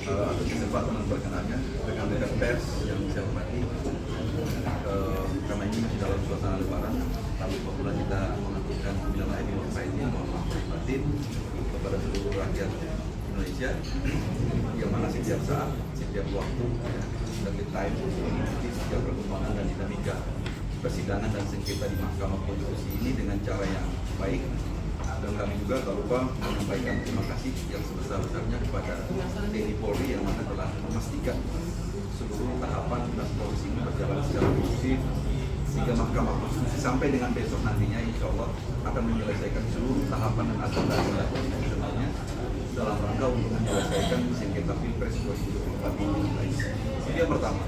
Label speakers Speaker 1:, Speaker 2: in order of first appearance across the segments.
Speaker 1: atas kesempatan dan perkenannya rekan-rekan pers yang saya hormati. Karena ini masih dalam suasana lebaran, lalu apabila kita mengaturkan minal aidin wal faizin, mohon maaf lahir batin kepada seluruh rakyat Indonesia yang mana setiap saat, setiap waktu, setiap time mengikuti setiap perkembangan dan dinamika persidangan dan sengketa di Mahkamah Konstitusi ini dengan cara yang baik. Dan kami juga tak lupa menyampaikan terima kasih yang sebesar-besarnya kepada TNI Polri yang mana telah memastikan seluruh tahapan dan proses ini berjalan secara kondusif sehingga Mahkamah Konstitusi sampai dengan besok nantinya insya Allah akan menyelesaikan seluruh tahapan dan agenda konstitusionalnya dalam rangka untuk menyelesaikan sengketa Pilpres 2024 ini. Ini yang pertama.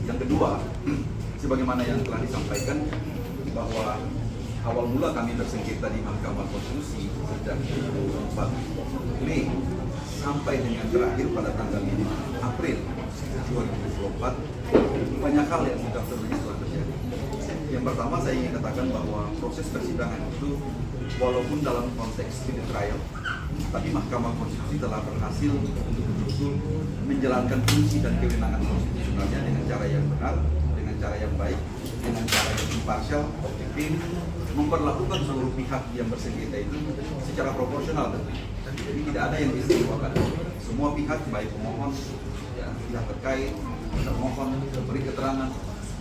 Speaker 1: Yang kedua, sebagaimana yang telah disampaikan bahwa awal mula kami bersengketa di Mahkamah Konstitusi sejak 24 Mei sampai dengan terakhir pada tanggal 5 April 2024, banyak hal yang sudah telah terjadi. Yang pertama saya ingin katakan bahwa proses persidangan itu walaupun dalam konteks speedy trial, tapi Mahkamah Konstitusi telah berhasil untuk betul-betul menjalankan fungsi dan kewenangan konstitusionalnya dengan cara yang benar, dengan cara yang baik, dengan cara yang imparsial, objektif, memperlakukan seluruh pihak yang bersengketa itu secara proporsional tentunya. Jadi tidak ada yang diistimewakan. Semua pihak, baik pemohon, pihak terkait, termohon, pemberi keterangan,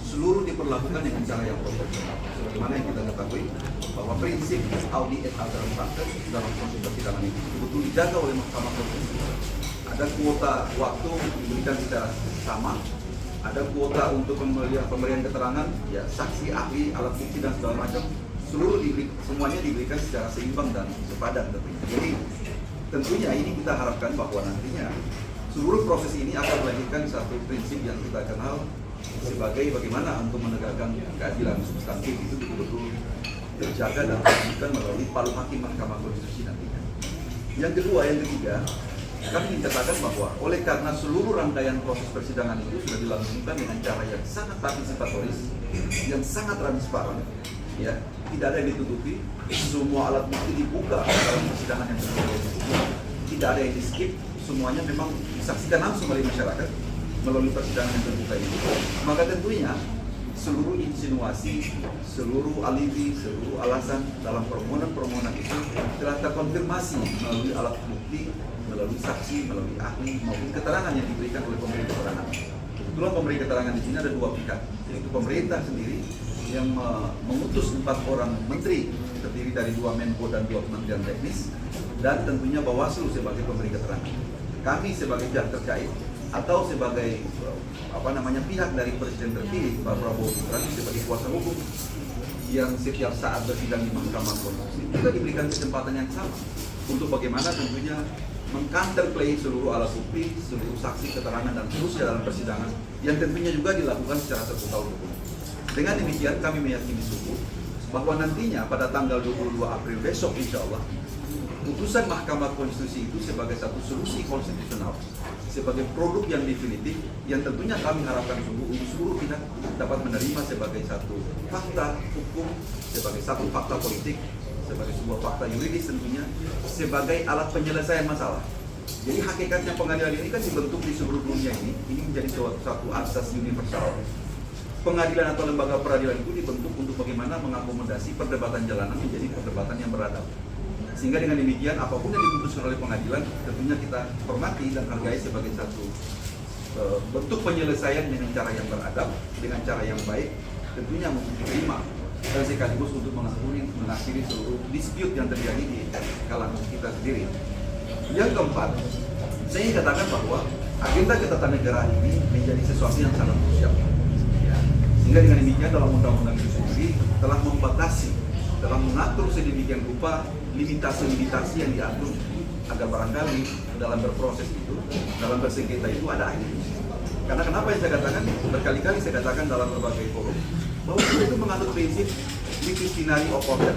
Speaker 1: seluruh diperlakukan dengan cara yang proporsional. Sebagaimana yang kita ketahui bahwa prinsip audi et alteram partes dalam proses persidangan itu betul dijaga oleh Mahkamah Konstitusi. Ada kuota waktu diberikan secara sama, ada kuota untuk pemberian keterangan, saksi, ahli, alat bukti dan segala macam. Semuanya diberikan secara seimbang dan sepadan tentunya. Jadi tentunya ini kita harapkan bahwa nantinya seluruh proses ini akan melahirkan satu prinsip yang kita kenal sebagai bagaimana untuk menegakkan keadilan substantif itu betul-betul terjaga dan terwujudkan melalui palu hakim Mahkamah Konstitusi nantinya. Yang kedua, yang ketiga, kami ingin katakan bahwa oleh karena seluruh rangkaian proses persidangan itu sudah dilangsungkan dengan cara yang sangat partisipatoris, yang sangat transparan, tidak ada yang ditutupi, semua alat bukti dibuka dalam persidangan yang terbuka, tidak ada yang di skip, semuanya memang disaksikan langsung oleh masyarakat melalui persidangan yang terbuka ini. Maka tentunya seluruh insinuasi, seluruh alibi, seluruh alasan dalam permohonan-permohonan itu telah terkonfirmasi melalui alat bukti, melalui saksi, melalui ahli, maupun keterangan yang diberikan oleh pemberi keterangan. Kebetulan pemberi keterangan di sini ada dua pihak, yaitu pemerintah sendiri yang mengutus 4 orang menteri terdiri dari 2 Menko dan 2 Kementerian Teknis, dan tentunya Bawaslu sebagai pemberi keterangan. Kami sebagai pihak terkait atau sebagai pihak dari Presiden terpilih Pak Prabowo Subianto sebagai kuasa hukum yang setiap saat bersidang di Mahkamah Konstitusi juga diberikan kesempatan yang sama untuk bagaimana tentunya meng-counterplay seluruh alat bukti, seluruh saksi, keterangan dan seterusnya dalam persidangan yang tentunya juga dilakukan secara terbuka untuk umum. Dengan demikian kami meyakini sungguh bahwa nantinya pada tanggal 22 April besok insya Allah putusan Mahkamah Konstitusi itu sebagai satu solusi konstitusional, sebagai produk yang definitif yang tentunya kami harapkan sungguh untuk seluruh pihak dapat menerima sebagai satu fakta hukum, sebagai satu fakta politik, sebagai sebuah fakta yuridis tentunya, sebagai alat penyelesaian masalah. Jadi hakikatnya pengadilan ini kan dibentuk di seluruh dunia ini menjadi suatu asas universal. Pengadilan atau lembaga peradilan itu dibentuk untuk bagaimana mengakomodasi perdebatan jalanan menjadi perdebatan yang beradab. Sehingga dengan demikian apapun yang diputuskan oleh pengadilan tentunya kita hormati dan hargai sebagai satu bentuk penyelesaian dengan cara yang beradab, dengan cara yang baik, tentunya untuk diterima dan sekaligus untuk mengakhiri seluruh dispute yang terjadi di kalangan kita sendiri. Yang keempat, saya ingin katakan bahwa agenda ketatanegaraan ini menjadi sesuatu yang sangat krusial. Sehingga dengan demikian dalam undang-undang itu sendiri telah membatasi, telah mengatur sedemikian rupa limitasi-limitasi yang diatur agar barangkali dalam berproses itu, dalam bersengketa itu ada akhir. Karena kenapa yang saya katakan, berkali-kali saya katakan dalam berbagai forum, bahwa itu mengatur prinsip disciplinary of order,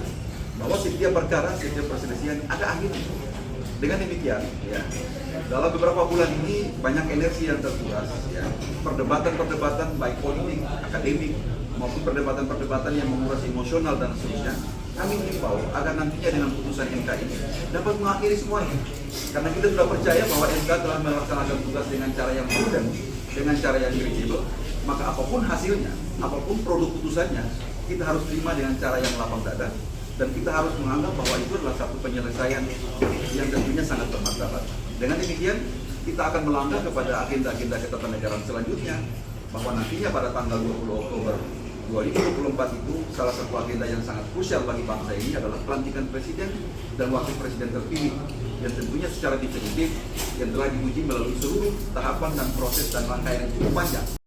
Speaker 1: bahwa setiap perkara, setiap perselisihan ada akhirnya. Dengan demikian, dalam beberapa bulan ini banyak energi yang terkuras, perdebatan-perdebatan baik politik, akademik, maupun perdebatan-perdebatan yang menguras emosional dan seterusnya, kami himbau agar nantinya dengan putusan MK ini dapat mengakhiri semuanya. Karena kita sudah percaya bahwa MK telah melaksanakan tugas dengan cara yang prudent, dengan cara yang kredibel, maka apapun hasilnya, apapun produk putusannya, kita harus terima dengan cara yang lapang dada, dan kita harus menganggap bahwa itu adalah satu penyelesaian yang tentunya sangat bermartabat. Dengan demikian, kita akan melangkah kepada agenda-agenda ketatanegaraan selanjutnya, bahwa nantinya pada tanggal 20 Oktober 2024 itu salah satu agenda yang sangat krusial bagi bangsa ini adalah pelantikan presiden dan wakil presiden terpilih, yang tentunya secara definitif yang telah diuji melalui seluruh tahapan dan proses dan rangkaian yang cukup panjang.